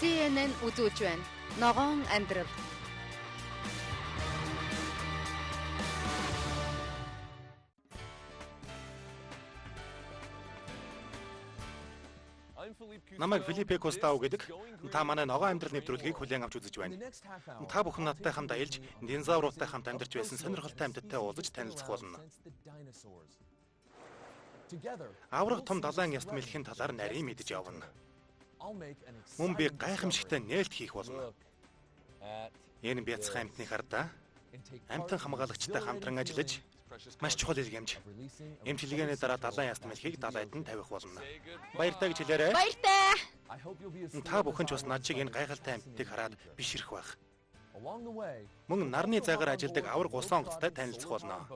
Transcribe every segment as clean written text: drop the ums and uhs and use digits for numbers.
CNN үзүүлж байна. Ногоон амьдрал. Намайг Филиппе Костау гэдэг. Та манай ногоон амьдрал нэвтрүүлгийг хүлээн авч үзэж байна. Та бүхэн надтай хамт аялж, динозавруудтай хамт амьдарч байсан сонирхолтой амьтадтай уулзаж танилцах болно. Аврах том далайн яст мэлхийн талаар нарийн мэдж явна. Мөн би гайхамшигтай нээлт хийх болно. Энэ бяцхан амьтны хардаа амьтан хамгаалагчтай хамтран ажиллаж маш чухал илгээмж. Эмчилгээний дараа далайн яст мэлхийг далайд нь тавих болно. Баяртай гэж хэлээрэй. Баяртай. Та бүхэн ч бас над шиг энэ гайхалтай амьтдыг хараад бишрэх байх. Мөн нарны зайгаар ажилладаг авраг усан онгоцтой танилцах болно.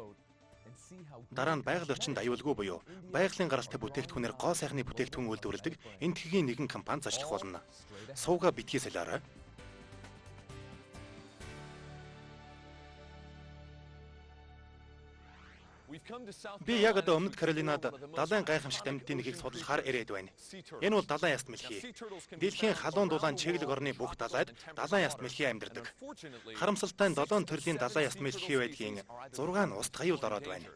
Дараа нь байгаль орчинд аюулгүй буюу байгалийн гаралтай бүтээгдэхүүнээр гоо сайхны бүтээгдэхүүн үйлдвэрлэдэг энэтхэгийн нэгэн компани зочлох болно. Сууга битгий солиорой. Би яг одоо Өмнөд Каролинад далайн гайхамшигт амьтдын нэгийг судлахаар ирээд байна. Энэ бол далайн яст мэлхий. Дэлхийн халуун дулаан чиглэг орны бүх далайд далайн яст мэлхий амьдардаг. Харамсалтай нь 7 төрлийн далайн яст мэлхий байдгийн 6 нь уст гаюул ороод байна.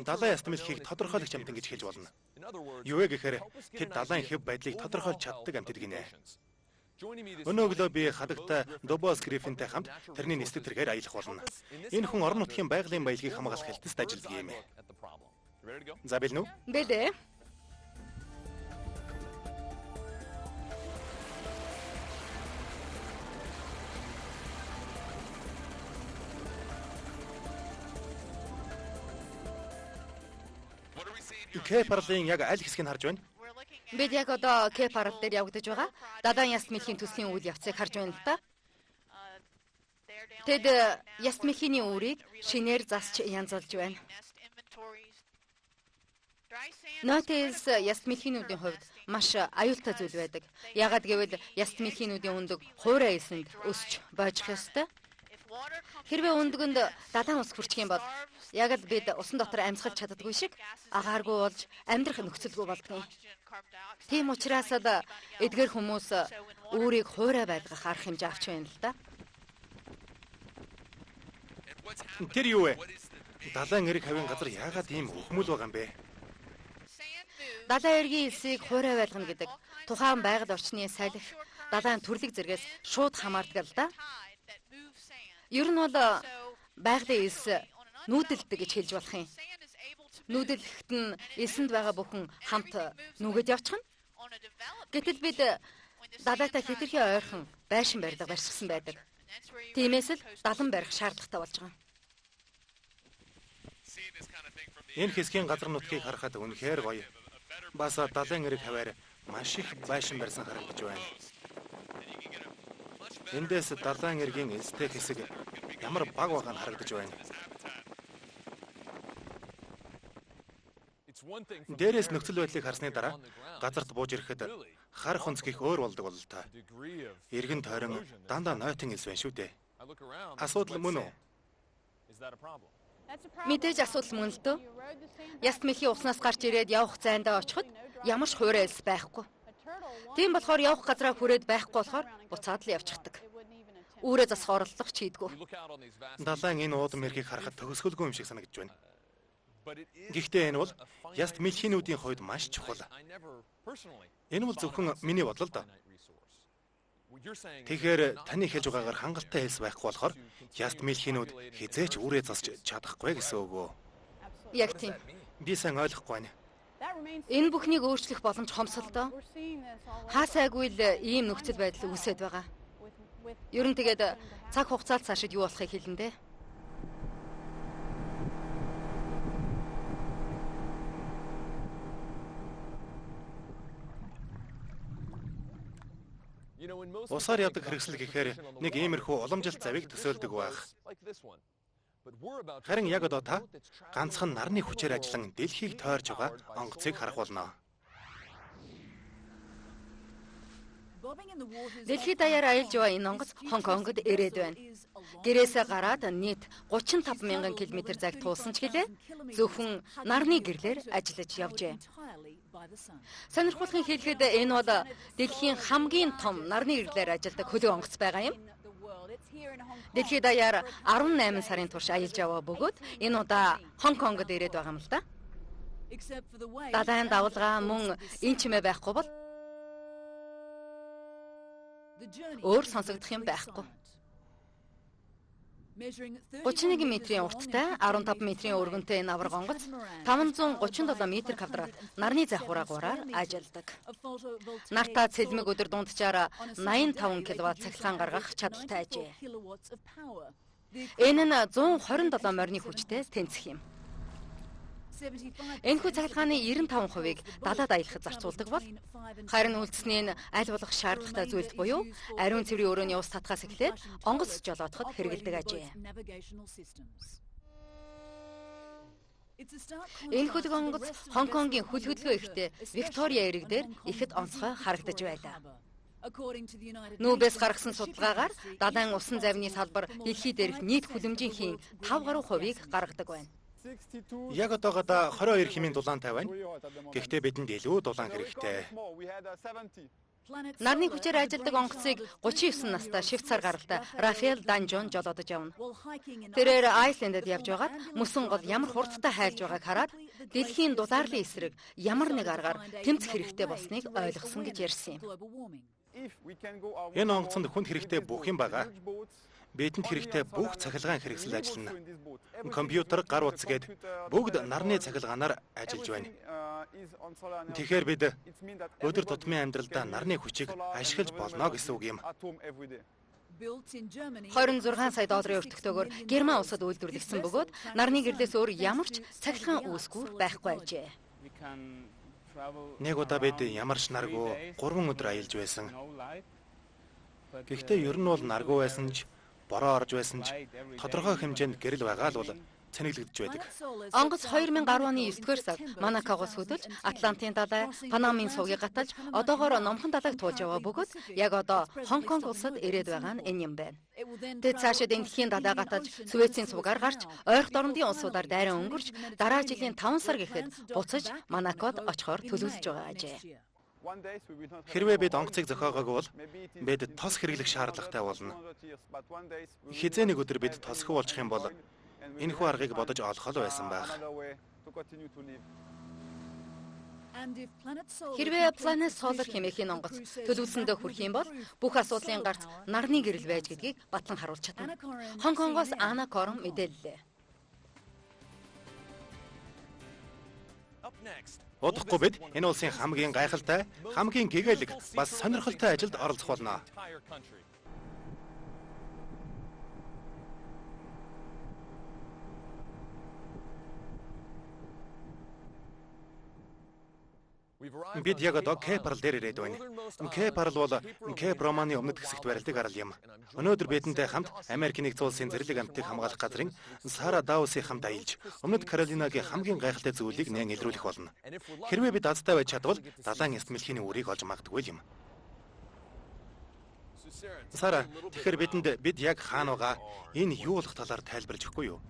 Далайн яст мэлхийг тодорхойлогч амьтан гэж хэлж болно. Юу вэ гэхээр тэд далайн хэв байдлыг тодорхойлж чаддаг амьтад гинэ. Өнөө өглөө би хадагтай Добос Гриффинтэй хамт тэрний нислэг тэргээр аялах болно. Энэ хүн орон нутгийн байгалийн баялагийг хамгаалах хэлтэст ажилладаг юм. За бэлэн үү? Бэлээ. Кэпарлын яг аль хэсгийг харж байна? Бид яг одоо Кэпарл дээр явагдаж байгаа далайн яст мэлхийн төслийн үйл явцыг харж байна л да. Тэд яст мэлхийний үүрийг шинээр засч янзалж байна. Нотис яст мэлхийнүүдийн хувьд маш аюултай зүйл байдаг. Яагад гэвэл яст мэлхийнүүдийн өндөг хуурай эсэнд өсч бойжих ёстой. Хэрвээ өндгөнд далайн ус хүрчих юм бол яг л бид усан дотор амьсгалж чаддаггүй шиг агааргүй болж амьдрах нөхцөлгүй болдгоо. Тийм учраас л эдгээр хүмүүс өөрийг хуурай байлгах арга хэмжээ авч байна л да. Тэр юу вэ? Далайн эрэг хавийн газар яагаад ийм өхмөл байгаа юм бэ? Далайн эргийн элсийг хуурай байлгана гэдэг тухайн байгаль орчны салхи, далайн төрлөг зэргээс шууд хамаардаг л да. Ер нь бол байгалийн элс нүүдэлдэг гэж хэлж болох юм. Нүүдэлэхэд нь элсэнд байгаа бүхэн хамт нүгэд явчихна. Гэтэл бид далайтай хэтэрхий ойрхон байшин барьдаг барьсан байдаг. Тиймээс л далан барих шаардлагатай болж байгаа. Энэ хэсгийн газар нутгийг харахад үнэхээр гоё. Бас далайн эрэг хаваар маш их байшин барьсан харагдаж байна. Эндээс далайн эргийн элстэй хэсэг ямар баг байгаа нь харагдаж байна. Дээрээс нөхцөл байдлыг харсны дараа газарт бууж ирэхэд хар хонцгих өөр болдог бол та. Эргэн тойрон дандаа нойтон элс байна шүү дээ. Асуудал мөн үү? Мэдээж асуудал мөн л дөө. Яст мэлхий уснаас гарч ирээд явах зайндаа очиход ямар ч хуурай элс байхгүй. Тийм болохоор явах газраа хүрээд байхгүй болохоор буцаад л явчихдаг. Үүрээ засах оролдлого чийдгүү. Далайн энэ уудам эргийг харахад төгсгөлгүй юм шиг санагдж байна. Гэхдээ энэ бол яст мэлхийнүүдийн хувьд маш чухал. Энэ бол зөвхөн миний бодлол доо. Тэгэхээр таны хэлж байгаагаар хангалттай хэлс байхгүй болохоор яст мэлхийнүүд хизээч үрээ засч чадахгүй гэсэн үг үү? Яг тийм. Би сайн ойлгохгүй байна. Энэ бүхнийг өөрчлөх боломж хомсол доо. Хаасайгүй л ийм нөхцөл байдал үүсэт байгаа. Ер нь тэгээд цаг хугацаанд цаашид юу болохыг хэлнэ дээ. Усаар явдаг хэрэгсэл гэхээр нэг иймэрхүү уламжилт завийг төсөөлдөг байх. Харин яг одоо та ганцхан нарны хүчээр ажиллан дэлхийг тойрж байгаа онгоцыг харах болно. Дэлхийд даяар аялж байгаа энэ онгоц Хонконгод ирээд байна. Гэрээсээ гараад нийт 35 мянган км зайг туулсан ч гэлээ зөвхөн нарны гэрлээр ажиллаж явжээ. Сонирхолтой хэлэхэд энэ бол дэлхийн хамгийн том нарны гэрлээр ажилладаг хөлөг онгоц байгаа юм. Дэлхийд даяар 18 сарын турш аялж яваа бөгөөд энэ удаа Хонконгод ирээд байгаа юм л да. Далайн давалгаа мөн энэ чимээ байхгүй бол өөр сонсогдох юм байхгүй. 31 метрийн урттай, 15 метрийн өргөнтэй энэ аварга онгоц 537 метр квадрат нарны завхраагаараар ажилладаг. Нартаа цэлмэг өдөр дунджаар 85 кВт цахилгаан гаргах чадaltaй ажээ. Энэ нь 127 морины хүчтэй тэнцэх юм. Энэхүү цахилгааны 95%-ийг далаад аялахад зарцуулдаг бол харин үлдсний нь аль болох шаардлагатай зүйлд буюу ариун цэврийн өрөөний ус татгаас эхлээд онгоц жолоодоход хэрэгэлдэг ажээ. Энэ хөлөг онгоц Хонконгийн хөл хөдлөө ихтэй Виктория эрэг дээр ихэд онцгой харагдаж байлаа. Нүүбээс гаргасан судалгаагаар далайн усан завны салбар дэлхий дээрх нийт хүлэмжийн 5% гаргадаг байна. Яг одоогоо 22 хэмээн дулаантай байна. Гэхдээ бидэнд илүү дулаан хэрэгтэй. Нарны хүчээр ажилладаг онгоцыг 39 настай Швейцар гаралтай Рафаэл Данжон жолоодож явна. Тэрээр Айсландд явж байгаад мөсөн гол ямар хурдтай хайлж байгааг хараад дэлхийн дулаарлын эсрэг ямар нэг аргаар тэмцэх хэрэгтэй болсныг ойлгосон гэж ярьсан юм. Энэ онгоцонд хүнд хэрэгтэй бүх юм байгаа. Бидэнд хэрэгтэй бүх цахилгаан хэрэгсэл ажиллана. Компьютер, гар утас гээд бүгд нарны цахилгаанаар ажиллаж байна. Тэгэхээр бид өдөр тутмын амьдралдаа нарны хүчийг ашиглаж болно гэсэн үг юм. 26 сая долларын өртөгтэйгээр Герман улсад үйлдвэрлэгдсэн бөгөөд нарны гэрлээс өөр ямар ч цахилгаан үүсгүүр байхгүй ажээ. Нэг удаа бид ямарч наргүй 3 өдөр аялж байсан. Гэхдээ ер нь бол наргүй байсан ч бороо орж байсан ч тодорхой хэмжээнд гэрэл байгаа л бол цэнэглэгдэж байдаг. Онгоц 2010 оны 9-р сард Монакогоос хөдөлж Атлантын далай, Панамын сувгийг гаталж одоогоор номхон далайг туулж яваа бөгөөд яг одоо Хонконг улсад ирээд байгаа нь энэ юм байна. Тэд цаашид энэхийн далай гаталж Суэцийн сувгаар гарч ойрхон дорндын улсуудаар дайран өнгөрч дараа жилийн 5 сар гэхэд буцаж Монакод очихоор төлөвлөж байгаа ажээ. Хэрвээ бид онгоцыг зохиогоогүй бол бид тос хэрэглэх шаардлагатай болно. Хизээ нэг өдөр бид тосхи болчих юм бол энэхүү аргыг бодож олох л байсан байх. Хэрвээ Planet Solar хэмээхийн онгоц төлөвлөсөндөө хүрэх юм бол бүх асуудлын гарц нарны гэрэл байж гэдгийг батлан харуулж чадна. Хонконгоос Ана Корн мэдээллээ. Удахгүй бид энэ улсын хамгийн гайхалтай, хамгийн гэгээлэг, бас сонирхолтой ажилд оролцох болно. Бид яг одоо Кэпарл дээр ирээд байна. Кэпарл бол Кэп Романы өмнөд хэсэгт байрладаг арал юм. Өнөөдөр бидэнтэй хамт Америк нэгдсэн улсын зэрлэг амьтдыг хамгаалах газрын Сара Даусын хамт аялж, Өмнөд Каролинагийн хамгийн гайхалтай зүйлийг нэн илрүүлэх болно. Хэрвээ бид азтай байж чадвал далайн яст мэлхийний үрийг олж магадгүй юм. Сара, тэгэхээр бид яг хаана байгаа? Энэ юу болох талаар тайлбарлаж өгөхгүй юу?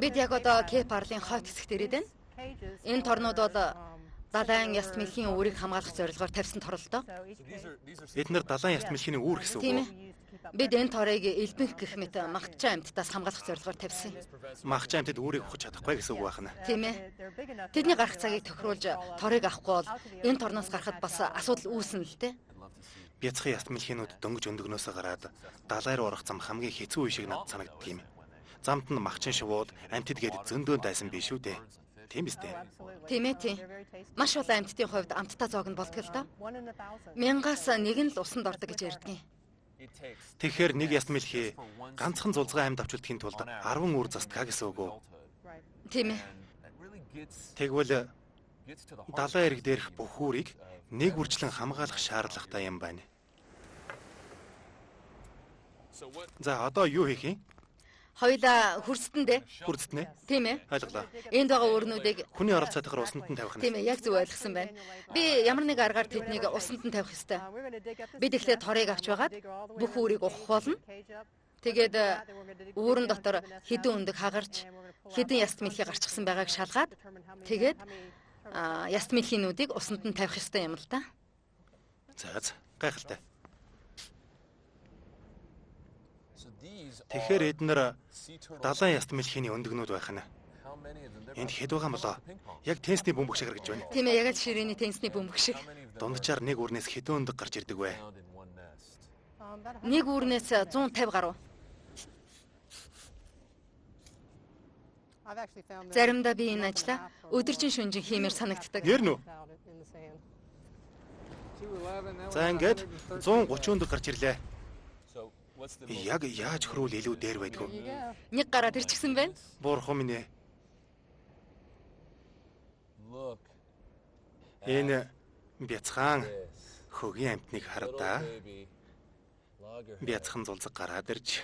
Бид яг одоо Кэпарлын хойд хэсэгт ирээд байна. Энэ торнууд бол далайн яст мэлхийн үүрийг хамгаалах зорилгоор тавьсан торолдоо. Бид нар далайн яст мэлхийний үүр гэсэн үг үү? Бид энэ торыг элбэнх гэх мэт магтчаа амьтдаас хамгаалах зорилгоор тавьсан. Магтчаа амьтад үүрийг ухаж чадахгүй гэсэн үг байна. Тийм ээ. Тэдний гарах цагийг тохируулж торыг авахгүй бол энэ торноос гарахад бас асуудал үүснэ л дээ. Бяцхан яст мэлхийнүүд дөнгөж өндөгнөөсөө гараад далай руу орох зам хамгийн хэцүү үе шиг надад санагддаг юм. Замд нь магчин шувууд амьтад гээд зөндөөн дайсан биш үү дээ. Тийм биз дээ. Тийм ээ тийм. Маш олон амьтдын хувьд амттай зоог нь болдог л доо. 1000-аас нэг нь л усанд ордог гэж ярьдаг юм. Тэгэхээр нэг яст мэлхий ганцхан зулцгай амьд авчулдхийн тулд 10 үр застгаа гэсэн үг үү? Тийм ээ. Тэгвэл далайн эрэг дээрх бүх үүрийг нэг үрчлэн хамгаалах шаардлагатай юм байна. За одоо юу хийх юм? Хоёулаа хурцтандээ. Хурцтнэ? Тийм ээ. Ойлголоо. Энд байгаа өрнүүдийг хүний оролцоотойгоор усанд нь тавих нь. Тийм ээ, яг зөв ойлгосон байна. Би ямар нэг аргаар тэднийг усанд нь тавих ёстой. Бид эхлээд торыг авч байгаад бүх үүрийг ухах болно. Тэгээд үүрэн дотор хэдэн өндөг хагарч, хэдэн яст мэлхий гарчихсан байгааг шалгаад тэгээд яст мэлхийнүүдийг усанд нь тавих ёстой юм л да. За гайхалтай. Тэгэхээр эднэр далайн яст мэлхийний өндөгнүүд байх нь. Энд хэд байгаа юм болоо? Яг теннисний бөмбөг шиг харагдж байна. Тийм ээ, яг л ширээний теннисний бөмбөг шиг. Дунджаар нэг үрнээс хэдэн өндөг гарч ирдэг вэ? Нэг үрнээс 150 гаруй. Заримдаа би энэ ажлаа өдөржин шөнөжин хиймээр санагддаг. Ярь нү? За ингээд 130 өндөг гарч ирлээ. Яг яаж хөрвөл илүү дээр байдгүй? Нэг гараад ирчихсэн байна. Буурах минь ээ. Энэ бяцхан хөгийн амтныг хардаа. Бяцхан зулцаг гараад ирж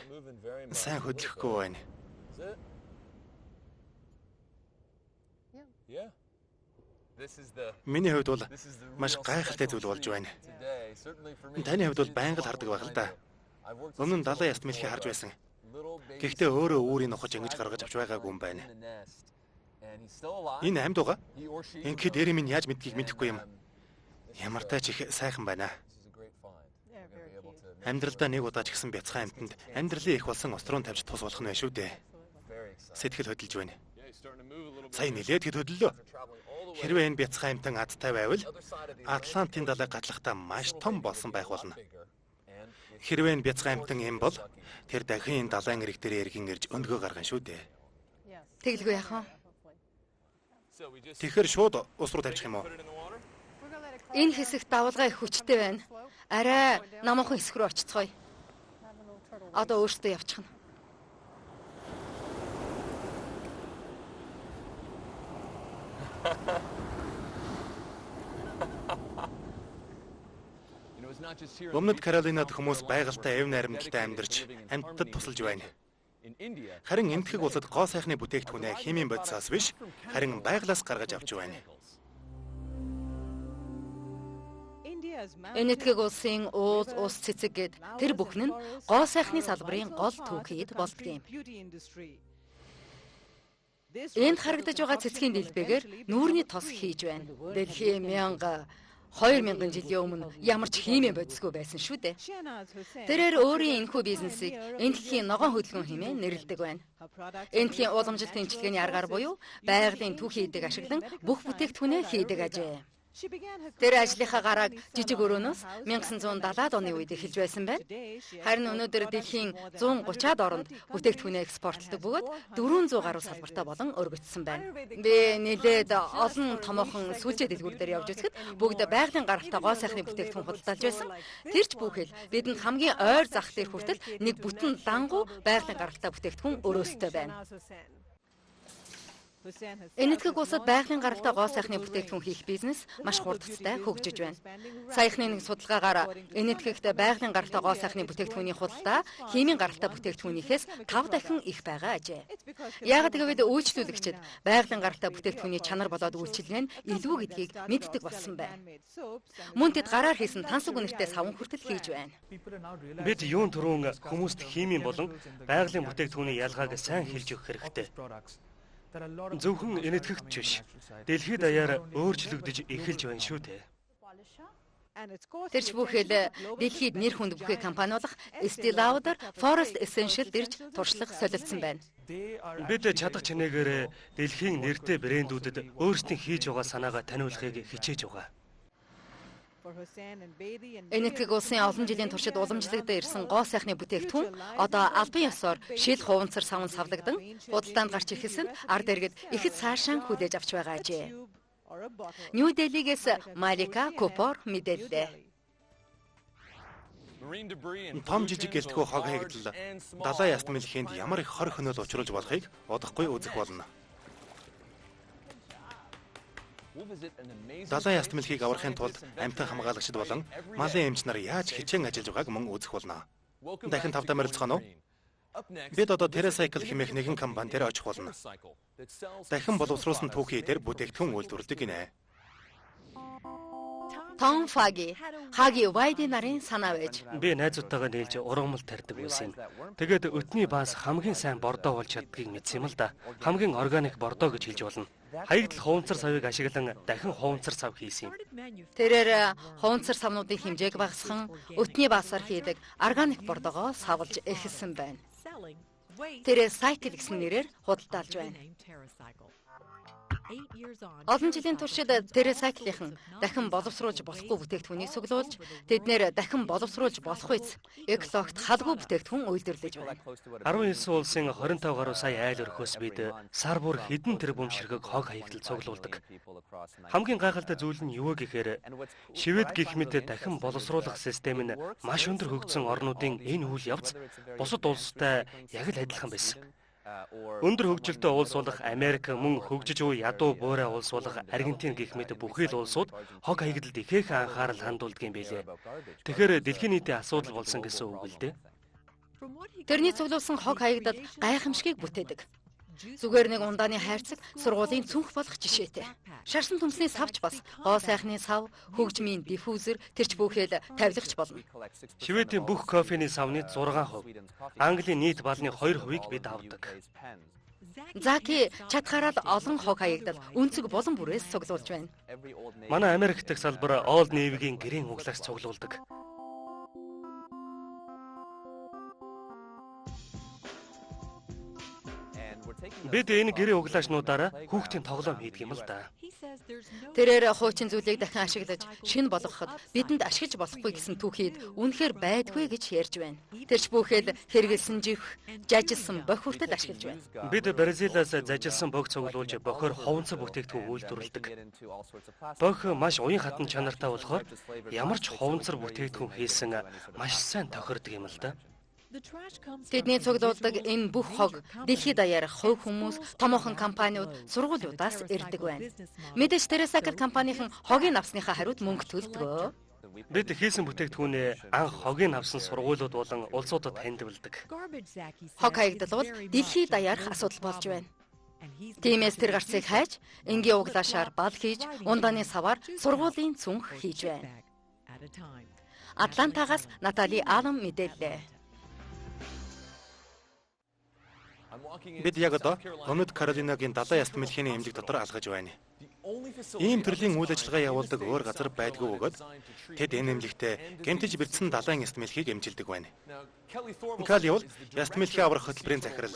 сайн хөдлөхгүй байна. Миний хувьд бол маш гайхалтай зүйл болж байна. Таны хувьд бол байнга л хардаг байх л да. Өмнө нь далайн яст мэлхий харж байсан. Гэхдээ өөрөө өөрийн нухаж ингэж гаргаж авч байгаагүй юм байна. Энэ амьд байгаа. Ингээд дээрээ минь яаж мэдгийг мэдэхгүй юм. Ямар тач их сайхан байна. Амьдралдаа нэг удаа ч гэсэн бяцхан амьтанд амьдралын их болсон острон тавьж тус болох нь байх шүү дээ. Сэтгэл хөдөлж байна. Сая нилээд хэд хөдлөлөө. Хэрвээ энэ бяцхан амьтан адтай байвал Атлантын далайг гатлахтаа маш том болсон байх болно. Хэрвээ энэ бяцхан амьтан юм бол тэр дахин энэ далайн ирэг дээр эргэн ирж өндгөө гаргана шүү дээ. Тэглгүй яах вэ? Тэгэхээр шууд ус руу тавьчих юм уу? Энэ хэсэгт давалгаа их хүчтэй байна. Арай намуухан хэсэг рүү очицгоё. Одоо өөртөө явчихна. Өмнөд Каролинад хүмүүс байгальтай эв найрамдалтай амьдарч амьтдад тусалж байна. Харин энэтхэг улсад гоо сайхны бүтээгдэхүүнээ химийн бодисоос биш, харин байгалаас гаргаж авч байна. Энэтхэг улсын уул, ус цэцэг гэд тэр бүхэн нь гоо сайхны салбарын гол түүхийд болдгийм. Энд харагдаж байгаа цэцгийн дэлбэгээр нүүрний тос хийж байна. Дэлхийн 2000 жилийн өмнө ямар ч химийн бодисгүй байсан шүү дээ. Тэрээр өөрийн энэхүү бизнесийг энэтхэгийн ногоон хөдөлгөөн хэмээн нэрлэдэг байна. Энэтхэгийн уламжлалт эмчилгээний аргаар буюу байгалийн түүхий эдэг ашиглан бүх бүтээгдэхүүнээ хийдэг ажээ. Тэр ажлынхаа гарааг жижиг өрөөнөөс 1970-аад оны үед эхэлж байсан байна. Харин өнөөдөр дэлхийн 130-аад оронд бүтээгдэхүүнээ экспортлдог бөгөөд 400 гаруй салбартаа болон өргөжсөн байна. Би нэлээд олон томоохон сүүлчээ дэлгүүр дээр явж үзэхэд бүгд байгалийн гаралтай гоо сайхны бүтээгдэхүүн худалдаалж байсан. Тэр ч бүхэл бидэнд хамгийн ойр зах дээр хүртэл нэг бүтэн дангуу байгалийн гаралтай бүтээгдэхүүн өрөөстэй байна. Энэтхэг улсад байгалийн гаралтай гоо сайхны бүтээгдэхүүн хийх бизнес маш хурдтай хөгжиж байна. Саяхны нэг судалгаагаар энэтхэгт байгалийн гаралтай гоо сайхны бүтээгдэхүүний худалдаа химийн гаралтай бүтээгдэхүүнийхээс 5 дахин их байгаа ажээ. Яагаад гэвэл үйлчлүүлэгчид байгалийн гаралтай бүтээгдэхүүний чанар болоод үйлчилгээ нь илүү гэдгийг мэддэг болсон байна. Мөн тэд гараар хийсэн тансаг үнэртэй савн хүртэл хийж байна. Бид юун түрүүн хүмүүст химийн болон байгалийн бүтээгдэхүүний ялгааг сайн хэлж өгөх хэрэгтэй. Зөвхөн энэтхэгт ч биш. Дэлхийд даяар өөрчлөгдөж эхэлж байна шүү дээ. Тэрч бүхэл дэлхийд нэр хүнд бүхий компани болох Estée Lauder Forest Essential дэрж туршлага солилцсон байна. Бид чадах чинээгээр дэлхийн нэртэй брэндүүдэд өөрсдийн хийж байгаа санаагаа таниулахыг хичээж байгаа. Энэтхэг улсын олон жилийн туршид уламжлагдсан ирсэн гоо сайхны бүтээгдэхүүн одоо албан ёсоор шил хуванцар савн савлагдан худалдаанд гарч ихэсэнд ард иргэд ихэд цаашаа хүлээж авч байгаа ажээ. Нью Делигээс Малика Купор мэдээллээ. Том жижиг гэлтгүү хог хаягдал далайн яст мэлхийнд ямар их хор хөнөөл учруулж болохыг удахгүй үзэх болно. Далайн яст мэлхийг аврахын тулд амьтан хамгаалагчид болон малын эмч нар яаж хичээн ажиллаж байгааг мөн үзэх болно. Дахин тавтаа морилцгоно уу? Бид одоо TerraCycle хэмээх нэгэн компани дээр очих болно. Дахин боловсруулсан түүхий дээр бүтээгдэхүүн үйлдвэрлэдэг гинэ. Том Фаги, Хаги Вайди нарын санаа байж. Би найзуудтайгаа нийлж ургамал тарьдаг байсан юм. Тэгээд өтний баас хамгийн сайн бордоо болж чаддгийг мэдсэн юм л да. Хамгийн органик бордоо гэж хэлж болно. Хаягдл хуванцар савыг ашиглан дахин хуванцар сав хийсэн юм. Тэрээр хуванцар савнуудын хэмжээг багасган өтний баасаар хийдэг органик бордоогоо савлж эхэлсэн байна. Тэрээр Cycle гэсэн нэрээр худалдаалж байна. Олон жилийн туршид TerraCycle-ийн дахин боловсруулж болохгүй бүтээгдэхүүнийг суглуулж, тэднэр дахин боловсруулж болох үс экологт халгүй бүтээгдэхүүн үйлдвэрлэж байна. 19 улсын 25 гаруй сая айл өрхөөс бид сар бүр хэдэн тэрбум ширхэг хог хаягдал цуглуулдаг. Хамгийн гайхалтай зүйл нь юу вэ гэхээр Швед гэх мэт дахин боловсруулах систем нь маш өндөр хөгжсөн орнуудын энэ үйл явц бусад улстай яг л адилхан байсан. Өндөр хөгжилтэй улс болох Америк мөн хөгжиж буй ядуу буурай улс болох Аргентин гэх мэт бүхий л улсууд хог хаягдалд ихээхэн анхаарал хандуулдаг юм билээ. Тэгэхээр дэлхийн нийтийн асуудал болсон гэсэн үг л дээ. Тэрний цуглуулсан хог хаягдал гайхамшигыг бүтээдэг. Зүгээр нэг ундааны хайрцаг сургуулийн цүнх болох жишээтэй. Шарсан төмсний савч бас гоо сайхны сав, хөгжмийн диффузер тэрч бүхэл тавилгач болно. Шведийн бүх кофений савны 6%, Английн нийт балны 2%-ийг бид авдаг. Заки чадхаараад олон хог хаягдал өнцөг болон бүрээс цуглуулж байна. Манай Америк дахь салбар Old Navy-гийн гэрийн углаас цуглуулдаг. Бид энэ гэрээ углаачнуудаараа хүүхдийн тоглоом хийдэг юм л да. Тэрээр хуучин зүйлийг дахин ашиглаж, шинэ болгоход бидэнд ашиглаж болохгүй гэсэн түүхийд үнэхээр байдгүй гэж ярьж байна. Тэрч бүхэл хэрэгэлсэн жих, жажилсан бохи хүртэл ашиглаж байна. Бид Бразилаас зажилсан бохи цуглуулж бохоор хуванцар бүтээгдэхүүн үйлдвэрлэдэг. Бохи маш уян хатан чанартай болохоор ямар ч хуванцар бүтээгдэхүүн хийсэн маш сайн тохирдог юм л да. Тэдний цуглуулдаг энэ бүх хог дэлхийд даяарх хувь хүмүүс, томоохон компаниуд, сургуулиудаас ирдэг байна. Мэдээж TerraCycle компанийн хогийн авсныхаа хариуд мөнгө төлдөг. Бид хийсэн бүтээгдэхүүнээ анх хогийн авсан сургуулиуд болон улсуудад танилцуулдаг. Хог хаягдал бол дэлхийд даяарх асуудал болж байна. Тиймээс тэр гарцыг хайж, энгийн углаашаар бал хийж, ундааны саваар сургуулийн цүнх хийж байна. Атлантагаас Натали Алам мэдээллээ. Бид яг одоо Өмнөд Каролинагийн далайн яст мэлхийний эмнэлэг дотор алхаж байна. Ийм төрлийн үйл ажиллагаа явуулдаг өөр газар байдгүй бөгөөд тэд энэ эмнэлэгтээ гэмтэж бэрдсэн далайн яст мэлхийг эмчилдэг байна. Кали бол яст мэлхий аврах хөтөлбөрийн захирал.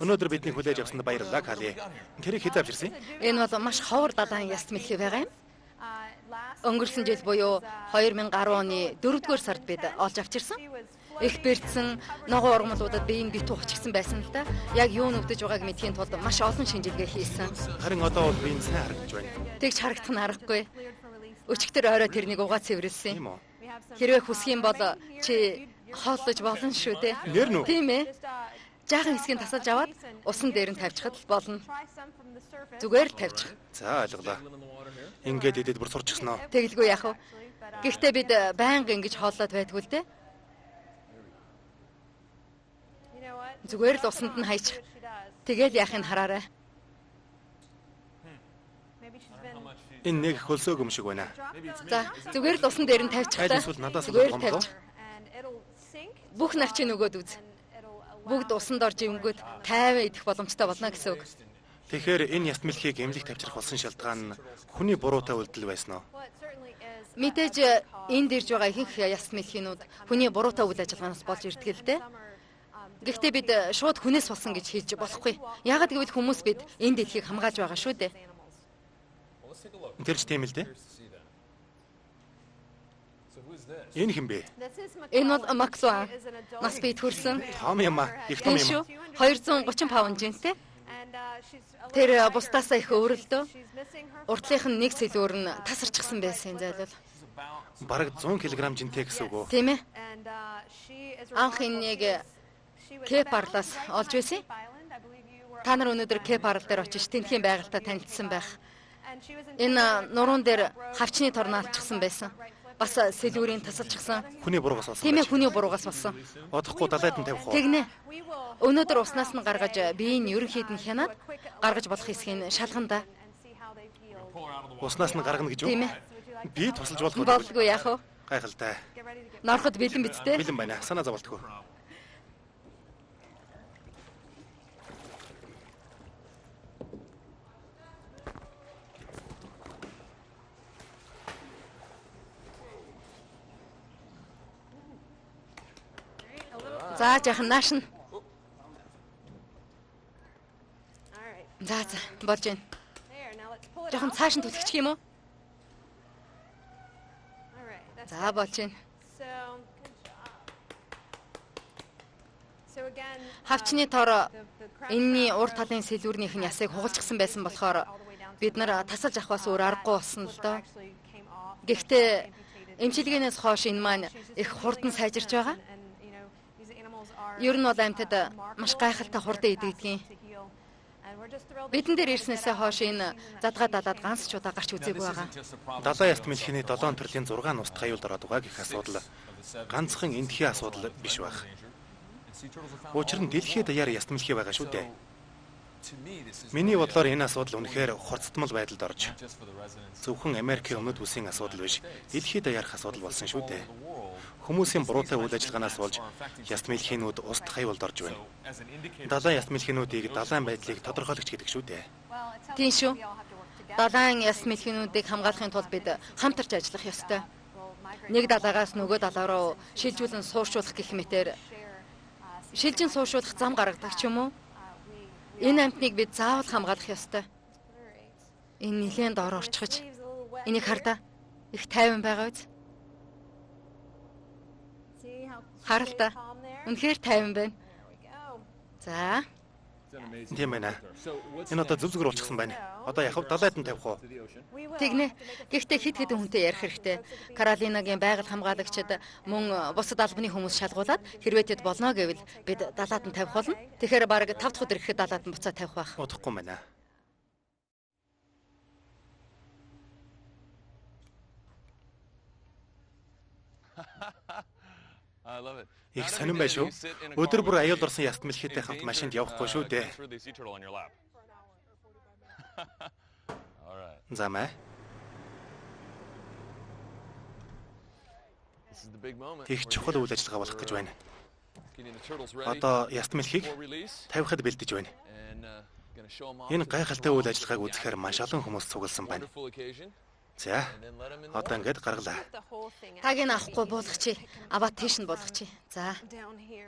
Өнөөдөр бидний хүлээж авсанд баярлалаа, Кали. Тэрийг хэд авч ирсэн? Энэ бол маш ховор далайн яст мэлхий байгаа юм. Өнгөрсөн жил буюу 2010 оны 4-р сард бид олж авчирсан. Их бэрдсэн ногоо ургамлуудад биеийн битүү хучигсан байсан л да. Яг юу нүгдэж байгааг мэдхийн тулд маш олон шинжилгээ хийсэн. Харин одоо бол биеийн сайн харагдаж байна. Тэгж харагдах нь аргагүй. Өчигдөр орой тэрнийг угаа цэвэрлсэн. Хэрвээ хүсэх юм бол чи хооллож болно шүү дээ. Нэр нү? Тийм ээ. Жаахан хэсгийг тасалж аваад усан дээр нь тавьчихад л болно. Зүгээр л тавьчих. За ойлголоо. Ингээд идэд бүр сурчихсан уу? Тэгэлгүй яах вэ? Гэхдээ бид байнга ингэж хооллоод байдгүй л дээ. Зүгээр л усанд нь хайчих. Тэгэл яахыг хараарай. Энэ нэг хөлсөөг юм шиг байна. За, зүгээр л усан дээр нь тавьчих та. Зүгээр л тавьчих. Бүх навчийг нөгөөд үз. Бүгд усанд орж өнгөд тайван идэх боломжтой болно гэсэн үг. Тэгэхээр энэ яст мэлхийг эмнэлэг тавьчих болсон шалтгаан нь хүний буруутай үйлдэл байсан уу? Мэдээж энд ирж байгаа ихэнх яст мэлхийнүүд хүний буруутай үйл ажиллагаанаас болж ирдэг л дээ. Гэхдээ бид шууд хүнээс болсон гэж хэлж болохгүй. Яагаад гэвэл хүмүүс бид энэ дэлхийг хамгааж байгаа шүү дээ. Тэрч тийм л дээ. Энэ хэм бэ? Энэ бол Максуан. Нас бий төрсөн. Том юм аа. Их том юм. 230 паунд жинтэй. Тэр бусдаасаа их өөрлөлдөө. Уртлынх нь нэг сэлүүр нь тасарчихсан байсан зайлвал. Бараг 100 кг жинтэй гэсэн үг үү? Тийм ээ. Анх энийг Кепарлаас олж байсан. Та нар өнөөдөр Кепарл дээр очиж тэнхийн байгальтай танилцсан байх. Энэ нуруунд дээр хавчны торн алчихсан байсан. Бас сэлүүрийн тасалчихсан. Хүний буруугаас болсон. Тийм ээ, хүний буруугаас болсон. Одохгүй далайд нь тавих уу? Тэгнэ. Өнөөдөр уснаас нь гаргаж биеийн ерөнхийд нь хянаад гаргаж болох хэсгийг шалгана да. Уснаас нь гаргана гэж Тийм юу? ээ. Би тусалж болох үү? Болдгоо яах вэ? Гайхалтай. Норход бэлэн биз дээ. Бэлэн байна. Санаа зовлтгүй. За жаахан нааш нь. За болж байна. Жаахан цааш нь түлхчих юм уу? За болж байна. Хавчны тор энэний урд талын сэлүүрнийх нь ясыг хугалчихсан байсан болохоор бид нар тасалж авахаас өөр аргагүй болсон л доо. Гэхдээ эмчилгээнээс хойш энэ маань их хурдан сайжирч байгаа. Ер нь бол амьтад маш гайхалтай хурдан идэгдгийн. Бидэн дээр ирснээсээ хойш энэ задгаа далаад ганц ч удаа гарч үзээгүй байгаа. Далайн яст мэлхийний 7 төрлийн 6 нуст хаюулд ороод байгаа гэх асуудал ганцхан эндхийн асуудал биш байх. Учир нь дэлхийд даяар яст мэлхий байгаа шүү дээ. Миний бодлоор энэ асуудал үнэхээр хурцтмал байдалд орж зөвхөн Америкийн өмнөд улсын асуудал биш, дэлхийд даяарх асуудал болсон шүү дээ. Хүмүүсийн буруутай үйл ажиллагаанаас болж яст мэлхийнүүд уст хаюулд орж байна. Далайн яст мэлхийнүүдийг далайн байдлыг тодорхойлогч гэдэг шүү дээ. Тийм шүү. Далайн яст мэлхийнүүдийг хамгаалахын тулд бид хамтарч ажиллах ёстой. Нэг далаагаас нөгөө далаа руу шилжүүлэн сууршуулах гэх мэтээр шилжин сууршуулах зам гаргадаг ч юм уу? Энэ амьтныг бид заавал хамгаалах ёстой. Энэ нэлээд дор орчихож. Энийг хардаа. Их тайван байгаа биз? Харалтаа. Үнэхээр тайван байна. За. Тийм байна. Энэ одоо зүг зүгээр болчихсон байна. Одоо яхав далайд нь тавих уу? Тэгнэ. Гэхдээ хид хідэн хүнтэй ярих хэрэгтэй. Каролинагийн байгаль хамгаалагчид мөн бусад албаны хүмүүс шалгуулад хэрвээ тэд болно гэвэл бид далаад нь тавих болно. Тэгэхээр бараг 5 дахь өдөр ирэхэд далаад нь буцаа тавих байх. Удахгүй байна. Их сонирн байх шүү. Өдөр бүр аюул орсон яст мэлхийтэй хамт машинд явахгүй шүү дээ. Замаа. Их чухал үйл ажиллагаа болох гэж байна. Одоо яст мэлхийг тавихад бэлдэж байна. Энэ гайхалтай үйл ажиллагааг үзэхээр маш олон хүмүүс цугласан байна. За, одоо ингээд гаргалаа. Тагийг авахгүй буулгачих. Аваад тийш нь буулгачих. За.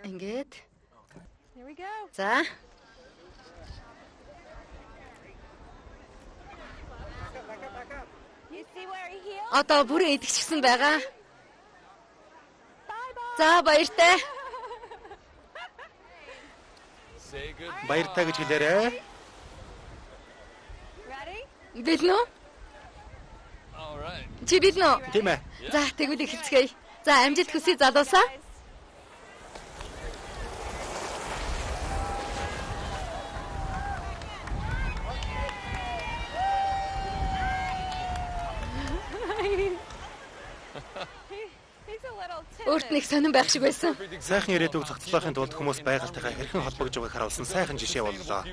Ингээд. За. Одоо бүрэн идэгчсэн байгаа. За, баяртай. Баяртай гэж хэлээрэй. Бэлэн үү? Чи бэлэн үү? Тийм ээ. За, тэгвэл эхэлцгээе. За, амжилт хүсье залуусаа. Өөрт нэг сонирн байх шиг байсан. Сайхан ирээдүйг зохицуулахын тулд хүмүүс байгальтайгаа хэрхэн холбогдож байгааг харуулсан сайхан жишээ боллоо.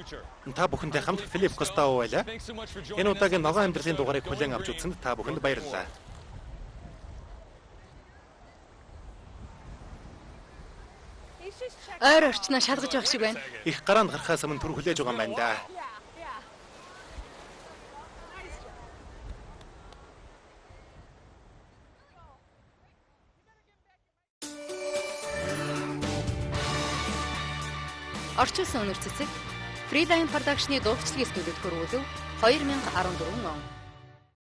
Та бүхэндээ хамт Филипп Костао байлаа. Энэ удаагийн ногоон амьдралын дугаарыг хүлээн авч үзсэнд та бүхэнд баярлалаа. Ойр орчноо шалгаж явах шиг байна. Их гараанд гарахаас өмнө түр хүлээж байгаа юм байна да. Орчуулсан өнөр цэцэг Freeline Production-ы дуучлалын студид хөрвүүлв 2014 он.